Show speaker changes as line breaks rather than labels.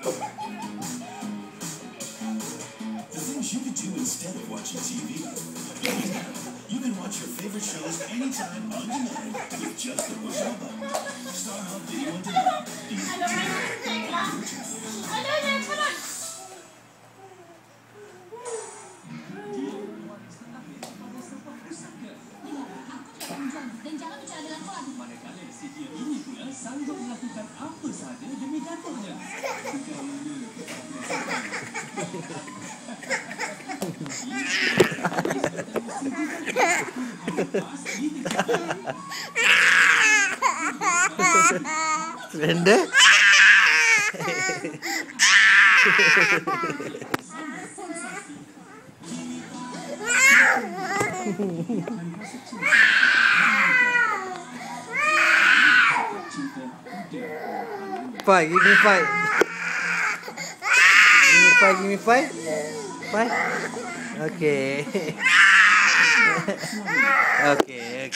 The things you could do instead of watching TV. You can watch your favorite shows anytime on demand with just a push of a button. StarHub Video on Demand.
Dan jangan bicara dengan kawan. Manakala CDM ini pula sanggup melakukan apa sahaja demi datuknya.
Renda? Five, give me five. Give me five. Five. Okay. Okay.